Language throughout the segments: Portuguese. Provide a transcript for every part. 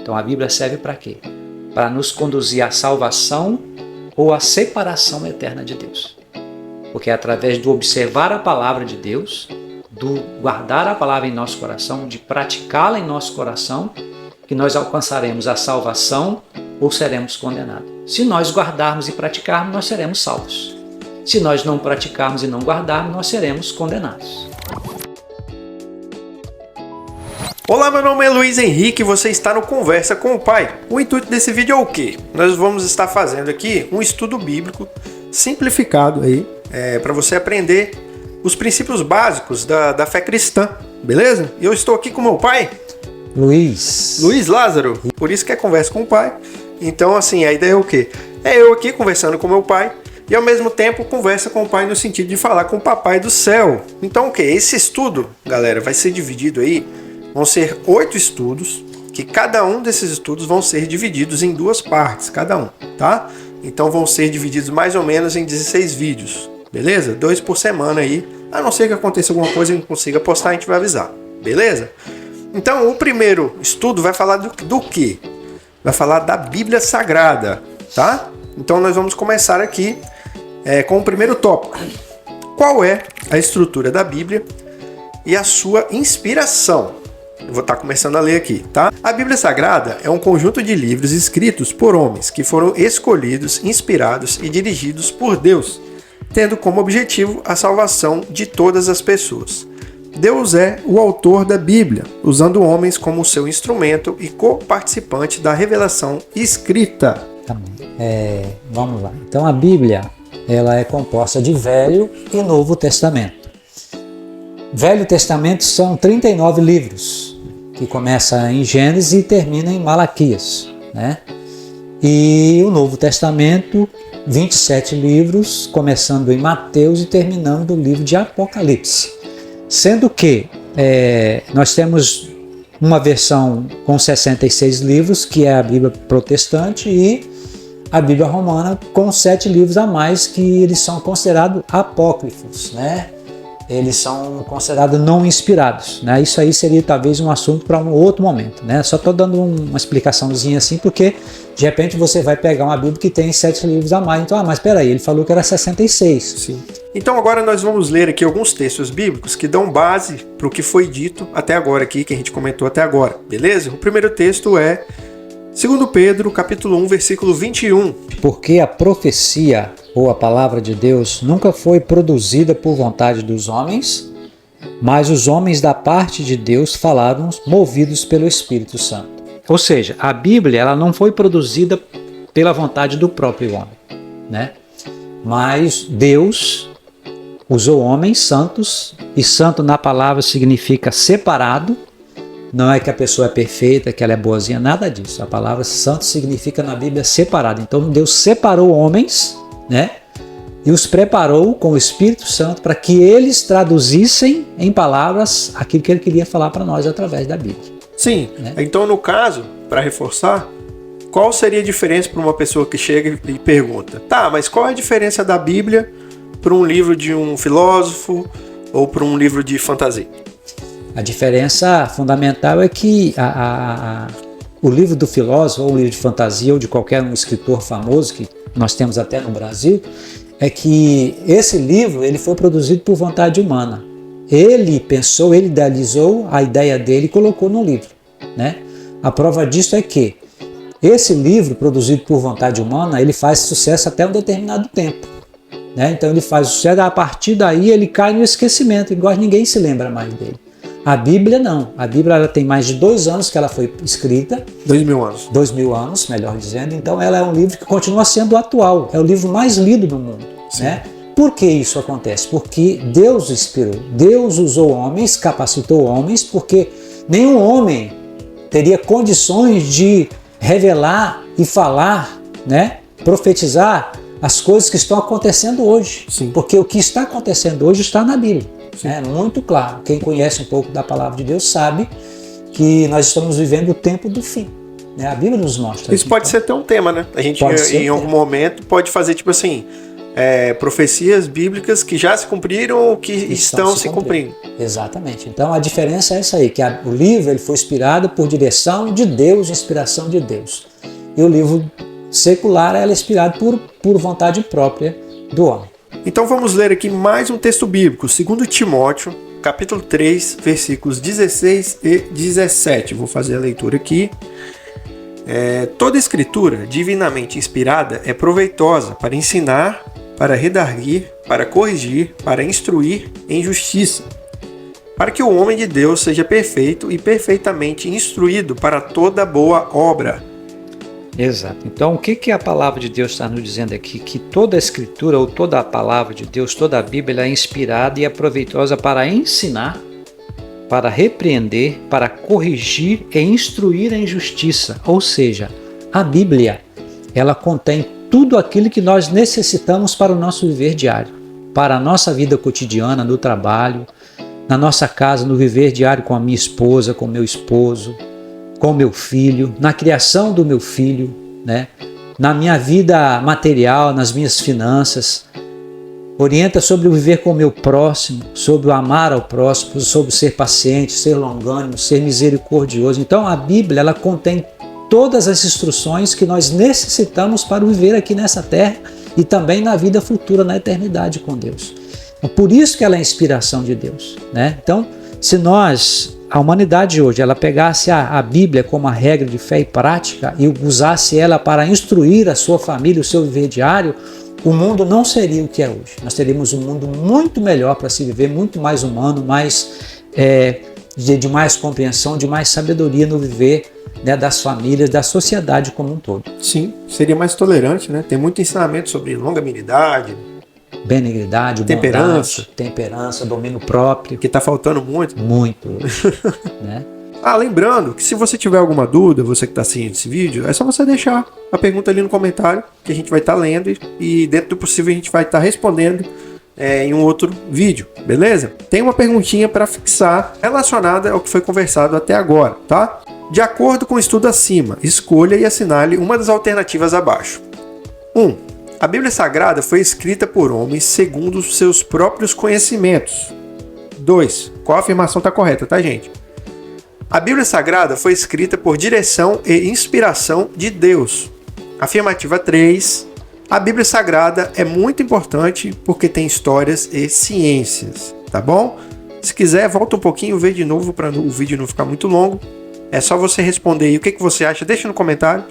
Então a Bíblia serve para quê? Para nos conduzir à salvação ou à separação eterna de Deus. Porque é através do observar a palavra de Deus, do guardar a palavra em nosso coração, de praticá-la em nosso coração, que nós alcançaremos a salvação ou seremos condenados. Se nós guardarmos e praticarmos, nós seremos salvos. Se nós não praticarmos e não guardarmos, nós seremos condenados. Olá, meu nome é Luiz Henrique e você está no Conversa com o Pai. O intuito desse vídeo é o quê? Nós vamos estar fazendo aqui um estudo bíblico simplificado aí, para você aprender os princípios básicos da fé cristã, beleza? E eu estou aqui com meu pai, Luiz Lázaro, por isso que é Conversa com o Pai. Então, assim, a ideia é o quê? É eu aqui conversando com meu pai e ao mesmo tempo conversa com o pai no sentido de falar com o papai do céu. Então, o quê? Esse estudo, galera, vai ser dividido aí, vão ser 8 estudos, que cada um desses estudos vão ser divididos em 2 partes, cada um, tá? Então vão ser divididos mais ou menos em 16 vídeos, beleza? 2 por semana aí, a não ser que aconteça alguma coisa e não consiga postar, a gente vai avisar, beleza? Então o primeiro estudo vai falar do quê? Vai falar da Bíblia Sagrada, tá? Então nós vamos começar aqui com o primeiro tópico. Qual é a estrutura da Bíblia e a sua inspiração? Eu vou estar começando a ler aqui, tá? A Bíblia Sagrada é um conjunto de livros escritos por homens que foram escolhidos, inspirados e dirigidos por Deus, tendo como objetivo a salvação de todas as pessoas. Deus é o autor da Bíblia, usando homens como seu instrumento e co-participante da revelação escrita. Tá bom. Vamos lá. Então a Bíblia ela é composta de Velho e Novo Testamento. Velho Testamento são 39 livros, que começa em Gênesis e termina em Malaquias, né? E o Novo Testamento, 27 livros, começando em Mateus e terminando no livro de Apocalipse. Sendo que nós temos uma versão com 66 livros, que é a Bíblia protestante, e a Bíblia romana com 7 livros a mais, que eles são considerados apócrifos, né? Eles são considerados não inspirados, né? Isso aí seria talvez um assunto para um outro momento, né? Só estou dando uma explicaçãozinha assim, porque de repente você vai pegar uma Bíblia que tem 7 livros a mais, então, mas espera aí, ele falou que era 66. Sim. Então agora nós vamos ler aqui alguns textos bíblicos que dão base para o que foi dito até agora aqui, que a gente comentou até agora, beleza? O primeiro texto é 2 Pedro, capítulo 1, versículo 21. Porque a profecia ou a palavra de Deus nunca foi produzida por vontade dos homens, mas os homens da parte de Deus falaram movidos pelo Espírito Santo. Ou seja, a Bíblia ela não foi produzida pela vontade do próprio homem, né? Mas Deus usou homens santos, e santo na palavra significa separado. Não é que a pessoa é perfeita, que ela é boazinha, nada disso. A palavra santo significa na Bíblia separado. Então Deus separou homens, né? E os preparou com o Espírito Santo para que eles traduzissem em palavras aquilo que ele queria falar para nós através da Bíblia. Sim, né? Então no caso, para reforçar, qual seria a diferença para uma pessoa que chega e pergunta: tá, mas qual é a diferença da Bíblia para um livro de um filósofo ou para um livro de fantasia? A diferença fundamental é que o livro do filósofo, ou o livro de fantasia, ou de qualquer um escritor famoso, que nós temos até no Brasil, é que esse livro ele foi produzido por vontade humana. Ele pensou, ele idealizou a ideia dele e colocou no livro, né? A prova disso é que esse livro, produzido por vontade humana, ele faz sucesso até um determinado tempo, né? Então ele faz sucesso, a partir daí ele cai no esquecimento, igual ninguém se lembra mais dele. A Bíblia não. A Bíblia ela tem mais de 2 anos que ela foi escrita. 2000 anos. 2000 anos, melhor dizendo. Então ela é um livro que continua sendo atual. É o livro mais lido do mundo, né? Por que isso acontece? Porque Deus inspirou. Deus usou homens, capacitou homens, porque nenhum homem teria condições de revelar e falar, né? Profetizar as coisas que estão acontecendo hoje. Sim. Porque o que está acontecendo hoje está na Bíblia. É muito claro. Quem conhece um pouco da palavra de Deus sabe que nós estamos vivendo o tempo do fim, né? A Bíblia nos mostra. Isso pode ser até um tema, né? A gente em algum momento pode fazer tipo assim, profecias bíblicas que já se cumpriram ou que estão se cumprindo. Exatamente. Então a diferença é essa aí, que o livro ele foi inspirado por direção de Deus, inspiração de Deus. E o livro secular é inspirado por vontade própria do homem. Então vamos ler aqui mais um texto bíblico, 2 Timóteo, capítulo 3, versículos 16 e 17. Vou fazer a leitura aqui. Toda escritura divinamente inspirada é proveitosa para ensinar, para redarguir, para corrigir, para instruir em justiça, para que o homem de Deus seja perfeito e perfeitamente instruído para toda boa obra. Exato. Então, o que a palavra de Deus está nos dizendo aqui? Que toda a escritura ou toda a palavra de Deus, toda a Bíblia é inspirada e é proveitosa para ensinar, para repreender, para corrigir e instruir em justiça. Ou seja, a Bíblia, ela contém tudo aquilo que nós necessitamos para o nosso viver diário, para a nossa vida cotidiana, no trabalho, na nossa casa, no viver diário com a minha esposa, com o meu esposo, com o meu filho, na criação do meu filho, né? Na minha vida material, nas minhas finanças. Orienta sobre o viver com o meu próximo, sobre o amar ao próximo, sobre ser paciente, ser longânimo, ser misericordioso. Então a Bíblia ela contém todas as instruções que nós necessitamos para viver aqui nessa terra e também na vida futura, na eternidade com Deus. É por isso que ela é a inspiração de Deus, né? Então, se a humanidade hoje, ela pegasse a Bíblia como a regra de fé e prática e usasse ela para instruir a sua família, o seu viver diário, o mundo não seria o que é hoje. Nós teríamos um mundo muito melhor para se viver, muito mais humano, de mais compreensão, de mais sabedoria no viver, né, das famílias, da sociedade como um todo. Sim, seria mais tolerante, né? Tem muito ensinamento sobre longanimidade, benignidade, temperança, domínio próprio. Que está faltando muito. Muito, né? Lembrando que se você tiver alguma dúvida, você que está assistindo esse vídeo, é só você deixar a pergunta ali no comentário, que a gente vai estar lendo e dentro do possível a gente vai estar respondendo em um outro vídeo, beleza? Tem uma perguntinha para fixar relacionada ao que foi conversado até agora, tá? De acordo com o estudo acima, escolha e assinale uma das alternativas abaixo. 1. A Bíblia Sagrada foi escrita por homens segundo os seus próprios conhecimentos. 2. Qual afirmação está correta, tá, gente? A Bíblia Sagrada foi escrita por direção e inspiração de Deus. Afirmativa 3. A Bíblia Sagrada é muito importante porque tem histórias e ciências, tá bom? Se quiser, volta um pouquinho e vê de novo para o vídeo não ficar muito longo. É só você responder aí o que você acha, deixa no comentário.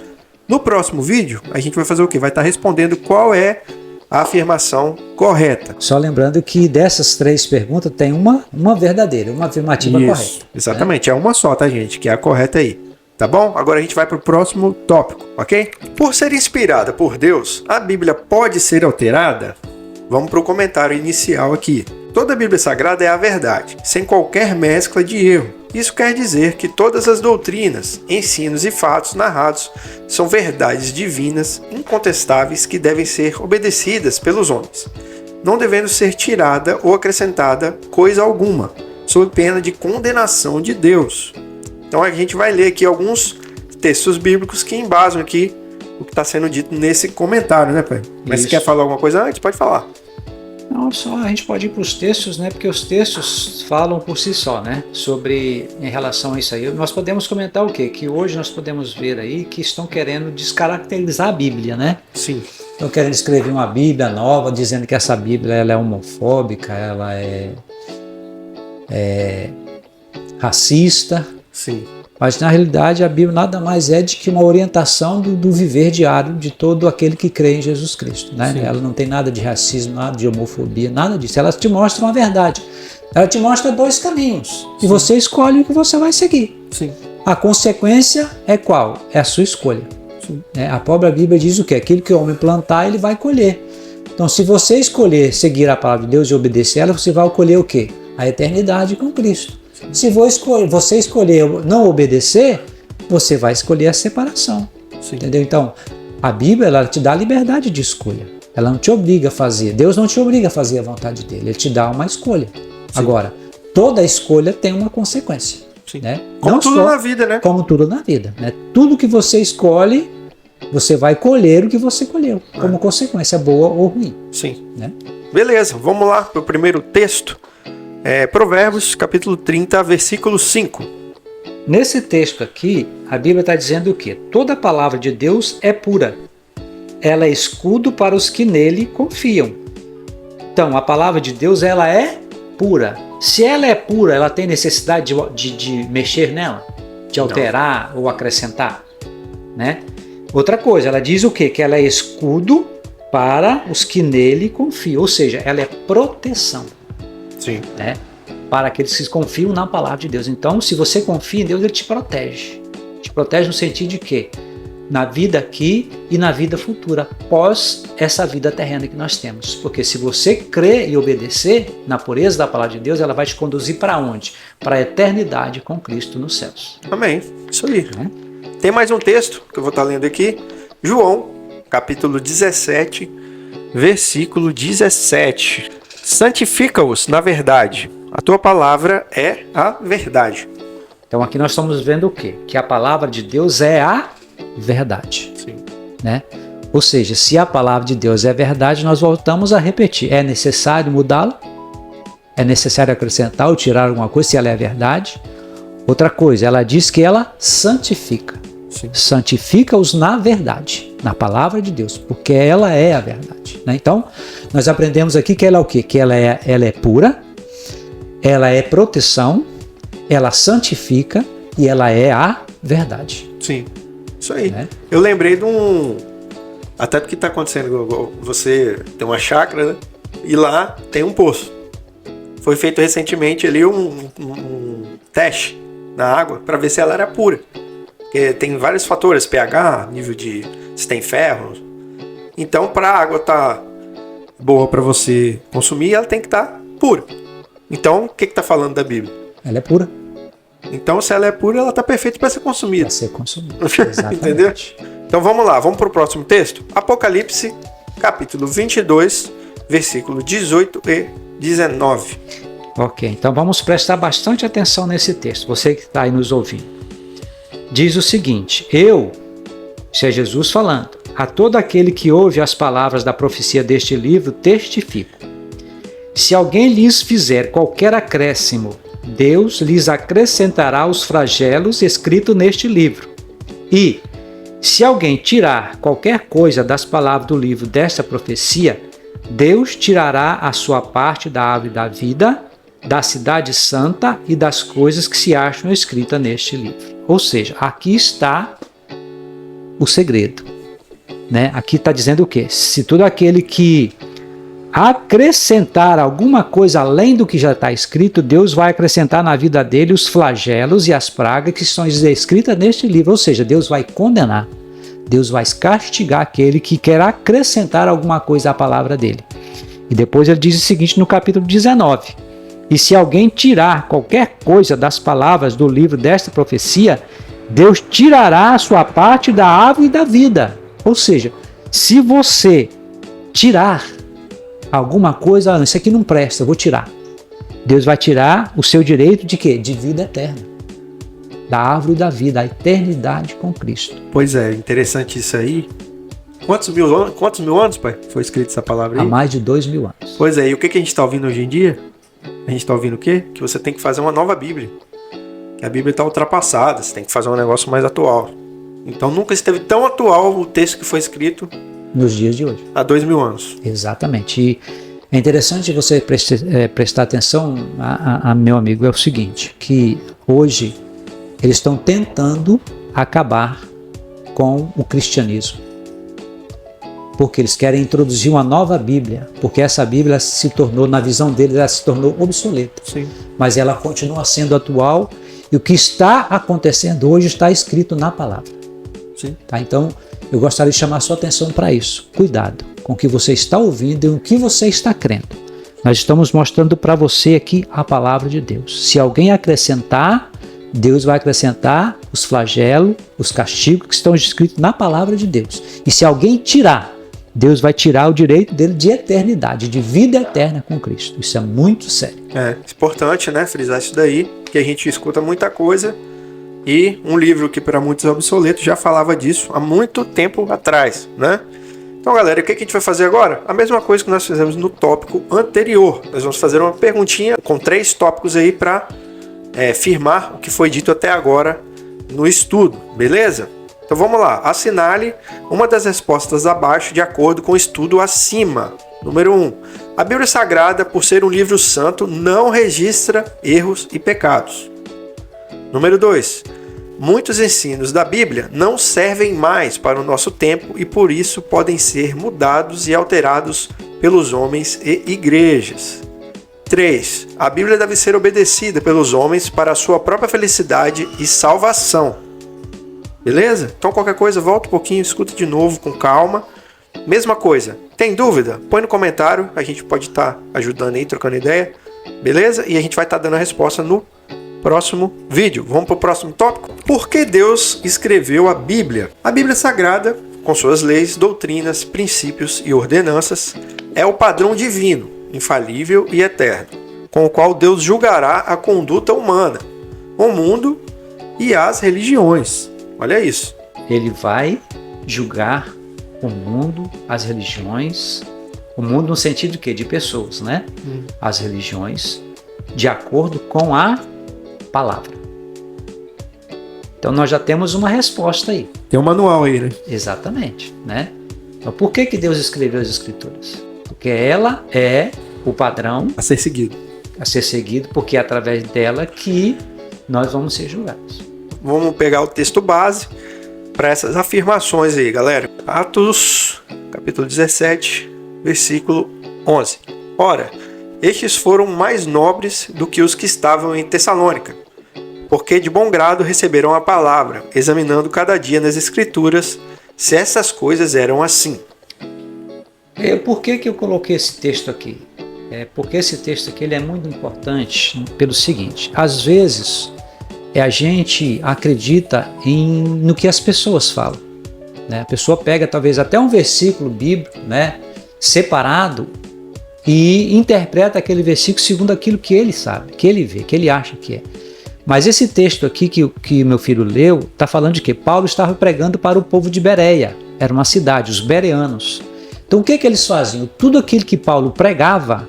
No próximo vídeo, a gente vai fazer o quê? Vai estar respondendo qual é a afirmação correta. Só lembrando que dessas 3 perguntas tem uma verdadeira, uma afirmativa correta. Exatamente, né? É uma só, tá, gente? Que é a correta aí. Tá bom? Agora a gente vai para o próximo tópico, ok? Por ser inspirada por Deus, a Bíblia pode ser alterada? Vamos para o comentário inicial aqui. Toda a Bíblia Sagrada é a verdade, sem qualquer mescla de erro. Isso quer dizer que todas as doutrinas, ensinos e fatos narrados são verdades divinas, incontestáveis, que devem ser obedecidas pelos homens, não devendo ser tirada ou acrescentada coisa alguma, sob pena de condenação de Deus. Então a gente vai ler aqui alguns textos bíblicos que embasam aqui o que está sendo dito nesse comentário, né, pai? Mas se quer falar alguma coisa antes, pode falar. Não, só a gente pode ir para os textos, né? Porque os textos falam por si só, né? Em relação a isso aí. Nós podemos comentar o quê? Que hoje nós podemos ver aí que estão querendo descaracterizar a Bíblia, né? Sim. Estão querendo escrever uma Bíblia nova, dizendo que essa Bíblia ela é homofóbica, ela é racista. Sim. Mas na realidade a Bíblia nada mais é de que uma orientação do viver diário de todo aquele que crê em Jesus Cristo, né? Ela não tem nada de racismo, nada de homofobia, nada disso. Ela te mostra uma verdade. Ela te mostra 2 caminhos. E você escolhe o que você vai seguir. Sim. A consequência é qual? É a sua escolha. A própria Bíblia diz o quê? Aquilo que o homem plantar, ele vai colher. Então se você escolher seguir a palavra de Deus e obedecer ela, você vai colher o quê? A eternidade com Cristo. Se você escolher não obedecer, você vai escolher a separação. Sim. Entendeu? Então, a Bíblia ela te dá liberdade de escolha. Ela não te obriga a fazer. Deus não te obriga a fazer a vontade dele. Ele te dá uma escolha. Sim. Agora, toda escolha tem uma consequência. Sim. Né? Como tudo na vida, né? Como tudo na vida. Né? Tudo que você escolhe você vai colher o que você colheu, como consequência, boa ou ruim. Sim. Né? Beleza, vamos lá para o primeiro texto. Provérbios, capítulo 30, versículo 5. Nesse texto aqui, a Bíblia está dizendo o quê? Toda a palavra de Deus é pura. Ela é escudo para os que nele confiam. Então, a palavra de Deus, ela é pura. Se ela é pura, ela tem necessidade de mexer nela? De alterar ou acrescentar? Né? Outra coisa, ela diz o quê? Que ela é escudo para os que nele confiam. Ou seja, ela é proteção. Sim. Né? Para aqueles que confiam na palavra de Deus. Então, se você confia em Deus, Ele te protege. Te protege no sentido de quê? Na vida aqui e na vida futura, após essa vida terrena que nós temos. Porque se você crer e obedecer na pureza da palavra de Deus, ela vai te conduzir para onde? Para a eternidade com Cristo nos céus. Amém. Isso aí. Tem mais um texto que eu vou estar lendo aqui. João, capítulo 17, versículo 17. Santifica-os na verdade. A tua palavra é a verdade. Então aqui nós estamos vendo o quê? Que a palavra de Deus é a verdade. Sim. Né? Ou seja, se a palavra de Deus é verdade, nós voltamos a repetir. É necessário mudá-la? É necessário acrescentar ou tirar alguma coisa se ela é verdade? Outra coisa, ela diz que ela santifica. Sim. Santifica-os na verdade, na palavra de Deus, porque ela é a verdade. Né? Então, nós aprendemos aqui que ela é o quê? Que ela é pura, ela é proteção, ela santifica e ela é a verdade. Sim, isso aí. Né? Eu lembrei de até porque está acontecendo, você tem uma chácara, né? E lá tem um poço. Foi feito recentemente ali um teste na água para ver se ela era pura. Porque tem vários fatores, pH, nível de se tem ferro. Então, para a água estar boa para você consumir, ela tem que estar pura. Então, o que está falando da Bíblia? Ela é pura. Então, se ela é pura, ela está perfeita para ser consumida. Para ser consumida. Exatamente. Entendeu? Então, vamos lá. Vamos para o próximo texto? Apocalipse, capítulo 22, versículo 18 e 19. Ok, então vamos prestar bastante atenção nesse texto. Você que está aí nos ouvindo. Diz o seguinte: isso é Jesus falando, a todo aquele que ouve as palavras da profecia deste livro, testifico. Se alguém lhes fizer qualquer acréscimo, Deus lhes acrescentará os flagelos escritos neste livro. E, se alguém tirar qualquer coisa das palavras do livro desta profecia, Deus tirará a sua parte da árvore da vida, da cidade santa e das coisas que se acham escritas neste livro. Ou seja, aqui está o segredo. Né? Aqui está dizendo o quê? Se todo aquele que acrescentar alguma coisa além do que já está escrito, Deus vai acrescentar na vida dele os flagelos e as pragas que são escritas neste livro. Ou seja, Deus vai condenar, Deus vai castigar aquele que quer acrescentar alguma coisa à palavra dele. E depois ele diz o seguinte no capítulo 19: e se alguém tirar qualquer coisa das palavras do livro desta profecia, Deus tirará a sua parte da árvore da vida. Ou seja, se você tirar alguma coisa, isso aqui não presta, eu vou tirar. Deus vai tirar o seu direito de quê? De vida eterna. Da árvore da vida, a eternidade com Cristo. Pois é, interessante isso aí. Quantos mil anos, pai, foi escrita essa palavra aí? Há mais de 2000 anos. Pois é, e o que a gente está ouvindo hoje em dia? A gente está ouvindo o quê? Que você tem que fazer uma nova Bíblia. Que a Bíblia está ultrapassada, você tem que fazer um negócio mais atual. Então nunca esteve tão atual o texto que foi escrito nos dias de hoje. Há 2000 anos. Exatamente. E é interessante você prestar atenção, meu amigo, é o seguinte, que hoje eles estão tentando acabar com o cristianismo. Porque eles querem introduzir uma nova Bíblia, porque essa Bíblia se tornou, na visão deles, ela se tornou obsoleta. Sim. Mas ela continua sendo atual e o que está acontecendo hoje está escrito na palavra. Sim. Tá? Então, eu gostaria de chamar a sua atenção para isso. Cuidado com o que você está ouvindo e o que você está crendo. Nós estamos mostrando para você aqui a palavra de Deus. Se alguém acrescentar, Deus vai acrescentar os flagelos, os castigos que estão escritos na palavra de Deus. E se alguém tirar, Deus vai tirar o direito dele de eternidade, de vida eterna com Cristo. Isso é muito sério. É importante, né, frisar isso daí, que a gente escuta muita coisa E um livro que para muitos é obsoleto já falava disso há muito tempo atrás, né? Então, galera, o que a gente vai fazer agora? A mesma coisa que nós fizemos no tópico anterior. Nós vamos fazer uma perguntinha com 3 tópicos aí para firmar o que foi dito até agora no estudo, beleza? Então vamos lá, assinale uma das respostas abaixo de acordo com o estudo acima. Número 1. A Bíblia Sagrada, por ser um livro santo, não registra erros e pecados. Número 2. Muitos ensinos da Bíblia não servem mais para o nosso tempo e por isso podem ser mudados e alterados pelos homens e igrejas. 3. A Bíblia deve ser obedecida pelos homens para a sua própria felicidade e salvação. Beleza? Então qualquer coisa, volta um pouquinho, escuta de novo com calma. Mesma coisa, tem dúvida? Põe no comentário, a gente pode estar ajudando aí, trocando ideia. Beleza? E a gente vai estar dando a resposta no próximo vídeo. Vamos para o próximo tópico? Por que Deus escreveu a Bíblia? A Bíblia Sagrada, com suas leis, doutrinas, princípios e ordenanças, é o padrão divino, infalível e eterno, com o qual Deus julgará a conduta humana, o mundo e as religiões. Olha isso. Ele vai julgar o mundo, as religiões, o mundo no sentido de quê? De pessoas, né? As religiões, de acordo com a palavra. Então nós já temos uma resposta aí. Tem um manual aí, né? Exatamente, né? Então por que Deus escreveu as Escrituras? Porque ela é o padrão A ser seguido. a ser seguido, porque é através dela que nós vamos ser julgados. Vamos pegar o texto base para essas afirmações aí, galera. Atos, capítulo 17, versículo 11. Ora, estes foram mais nobres do que os que estavam em Tessalônica, porque de bom grado receberam a palavra, examinando cada dia nas Escrituras se essas coisas eram assim. Por que eu coloquei esse texto aqui? Porque esse texto aqui ele é muito importante pelo seguinte: às vezes a gente acredita no que as pessoas falam, né? A pessoa pega talvez até um versículo bíblico, né, separado e interpreta aquele versículo segundo aquilo que ele sabe, que ele vê, que ele acha que é. Mas esse texto aqui que meu filho leu está falando de que Paulo estava pregando para o povo de Bereia, era uma cidade, os bereanos. Então o que eles faziam? Tudo aquilo que Paulo pregava,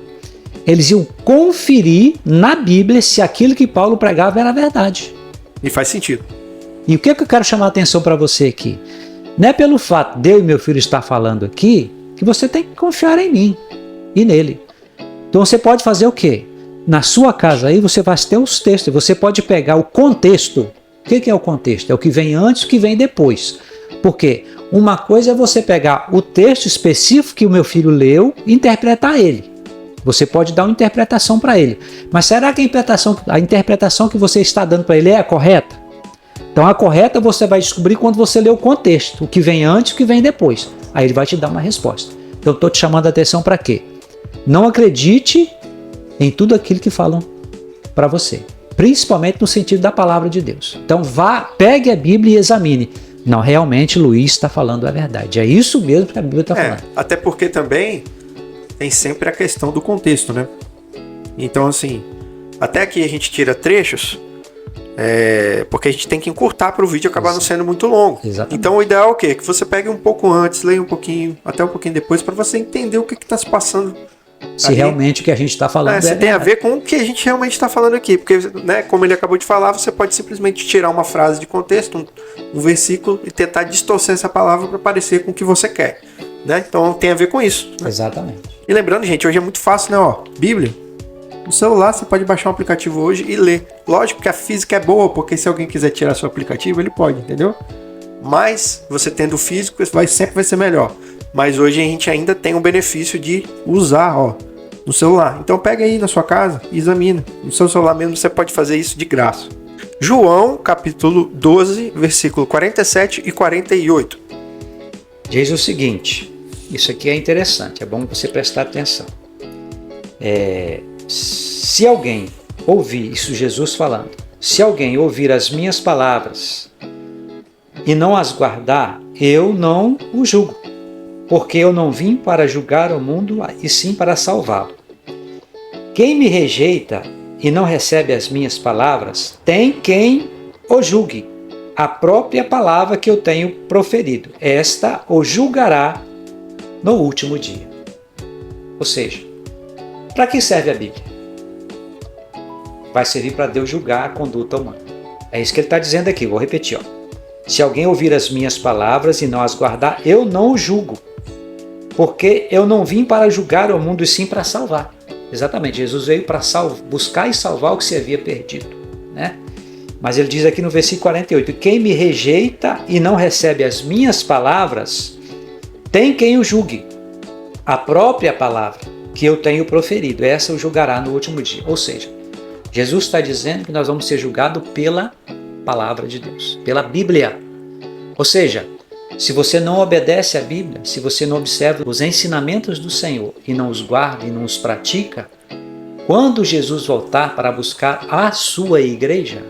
eles iam conferir na Bíblia se aquilo que Paulo pregava era verdade. E faz sentido. E o que eu quero chamar a atenção para você aqui? Não é pelo fato de eu e meu filho estar falando aqui que você tem que confiar em mim e nele. Então você pode fazer o quê? Na sua casa aí você vai ter os textos, você pode pegar o contexto. O que é o contexto? É o que vem antes e o que vem depois. Por quê? Uma coisa é você pegar o texto específico que o meu filho leu e interpretar ele. Você pode dar uma interpretação para ele. Mas será que a interpretação que você está dando para ele é a correta? Então a correta você vai descobrir quando você lê o contexto, o que vem antes e o que vem depois. Aí ele vai te dar uma resposta. Então eu estou te chamando a atenção para quê? Não acredite em tudo aquilo que falam para você, principalmente no sentido da palavra de Deus. Então pegue a Bíblia e examine. Não, realmente Luiz está falando a verdade. É isso mesmo que a Bíblia está falando. Até porque também tem sempre a questão do contexto, né? Então, assim, até aqui a gente tira trechos, porque a gente tem que encurtar para o vídeo acabar não sendo muito longo. Exatamente. Então, o ideal é o quê? Que você pegue um pouco antes, leia um pouquinho, até um pouquinho depois, para você entender o que está se passando. Se realmente o que a gente está falando se tem a ver com o que a gente realmente está falando aqui. Porque, né, como ele acabou de falar, você pode simplesmente tirar uma frase de contexto, um versículo, e tentar distorcer essa palavra para parecer com o que você quer. Né? Então tem a ver com isso. Né? Exatamente. E lembrando, gente, hoje é muito fácil, né? Bíblia. No celular você pode baixar um aplicativo hoje e ler. Lógico que a física é boa, porque se alguém quiser tirar seu aplicativo, ele pode, entendeu? Mas você tendo o físico, sempre vai ser melhor. Mas hoje a gente ainda tem o benefício de usar, no celular. Então pega aí na sua casa e examina. No seu celular mesmo você pode fazer isso de graça. João, capítulo 12, versículo 47 e 48. Diz o seguinte, isso aqui é interessante, é bom você prestar atenção. Se alguém ouvir, isso Jesus falando, se alguém ouvir as minhas palavras e não as guardar, eu não o julgo, porque eu não vim para julgar o mundo, e sim para salvá-lo. Quem me rejeita e não recebe as minhas palavras, tem quem o julgue a própria palavra que eu tenho proferido. Esta o julgará no último dia. Ou seja, para que serve a Bíblia? Vai servir para Deus julgar a conduta humana. É isso que ele está dizendo aqui, vou repetir. Se alguém ouvir as minhas palavras e não as guardar, eu não o julgo. Porque eu não vim para julgar o mundo, e sim para salvar. Exatamente, Jesus veio para buscar e salvar o que se havia perdido, né? Mas ele diz aqui no versículo 48, quem me rejeita e não recebe as minhas palavras, tem quem o julgue. A própria palavra que eu tenho proferido, essa o julgará no último dia. Ou seja, Jesus está dizendo que nós vamos ser julgados pela palavra de Deus, pela Bíblia. Ou seja, se você não obedece à Bíblia, se você não observa os ensinamentos do Senhor e não os guarda e não os pratica, quando Jesus voltar para buscar a sua igreja,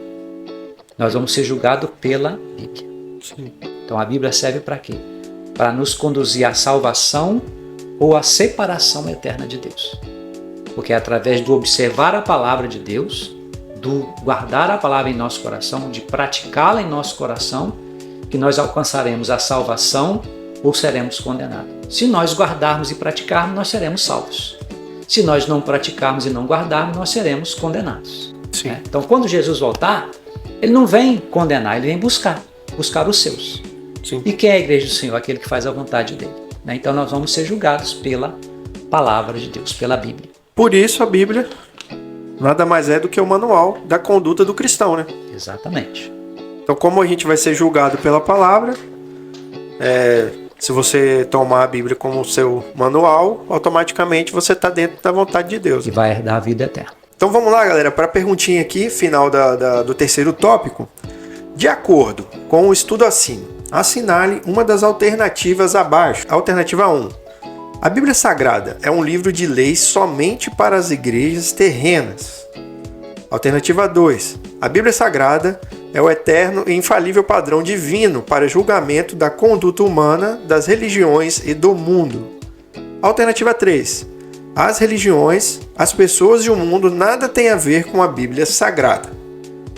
nós vamos ser julgados pela Bíblia. Sim. Então a Bíblia serve para quê? Para nos conduzir à salvação ou à separação eterna de Deus. Porque é através do observar a palavra de Deus, do guardar a palavra em nosso coração, de praticá-la em nosso coração, que nós alcançaremos a salvação ou seremos condenados. Se nós guardarmos e praticarmos, nós seremos salvos. Se nós não praticarmos e não guardarmos, nós seremos condenados. Sim. Né? Então, quando Jesus voltar, ele não vem condenar, ele vem buscar os seus. Sim. E quem é a igreja do Senhor? Aquele que faz a vontade dele. Né? Então, nós vamos ser julgados pela palavra de Deus, pela Bíblia. Por isso, a Bíblia nada mais é do que o manual da conduta do cristão, né? Exatamente. Então, como a gente vai ser julgado pela palavra, se você tomar a Bíblia como seu manual, automaticamente você está dentro da vontade de Deus. E vai herdar a vida eterna. Então vamos lá, galera, para a perguntinha aqui, final do terceiro tópico. De acordo com o estudo acima, assinale uma das alternativas abaixo. Alternativa 1. A Bíblia Sagrada é um livro de leis somente para as igrejas terrenas. Alternativa 2. A Bíblia Sagrada é o eterno e infalível padrão divino para julgamento da conduta humana, das religiões e do mundo. Alternativa 3. As religiões, as pessoas e o mundo nada tem a ver com a Bíblia Sagrada.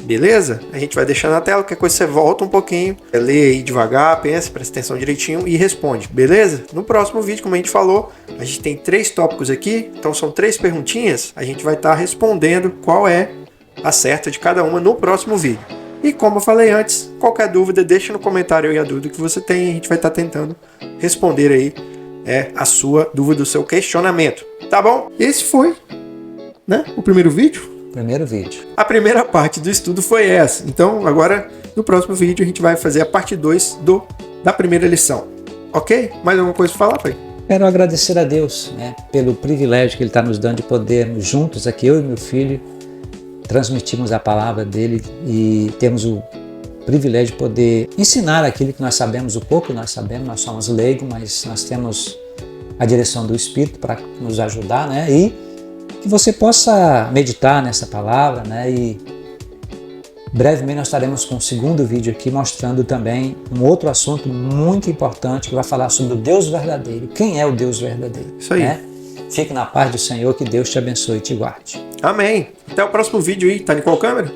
Beleza? A gente vai deixar na tela, qualquer coisa você volta um pouquinho, lê aí devagar, pensa, presta atenção direitinho e responde, beleza? No próximo vídeo, como a gente falou, a gente tem 3 tópicos aqui, então são 3 perguntinhas, a gente vai estar respondendo qual é a certa de cada uma no próximo vídeo. E como eu falei antes, qualquer dúvida, deixa no comentário aí a dúvida que você tem e a gente vai estar tentando responder aí a sua dúvida, o seu questionamento. Tá bom? Esse foi, né, o primeiro vídeo. Primeiro vídeo. A primeira parte do estudo foi essa. Então, agora, no próximo vídeo, a gente vai fazer a parte 2 da primeira lição. Ok? Mais alguma coisa para falar, pai? Quero agradecer a Deus, né, pelo privilégio que Ele está nos dando de podermos juntos aqui, eu e meu filho, transmitirmos a palavra dEle e temos o privilégio de poder ensinar aquilo que nós sabemos, o pouco que nós sabemos, nós somos leigos, mas nós temos a direção do Espírito para nos ajudar, né? E que você possa meditar nessa palavra, né? E brevemente nós estaremos com um segundo vídeo aqui mostrando também um outro assunto muito importante que vai falar sobre o Deus verdadeiro. Quem é o Deus verdadeiro? Isso aí. Né? Fique na paz do Senhor, que Deus te abençoe e te guarde. Amém. Até o próximo vídeo aí. Tá em qual câmera?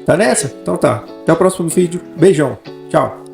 Tá nessa? Então tá. Até o próximo vídeo. Beijão. Tchau.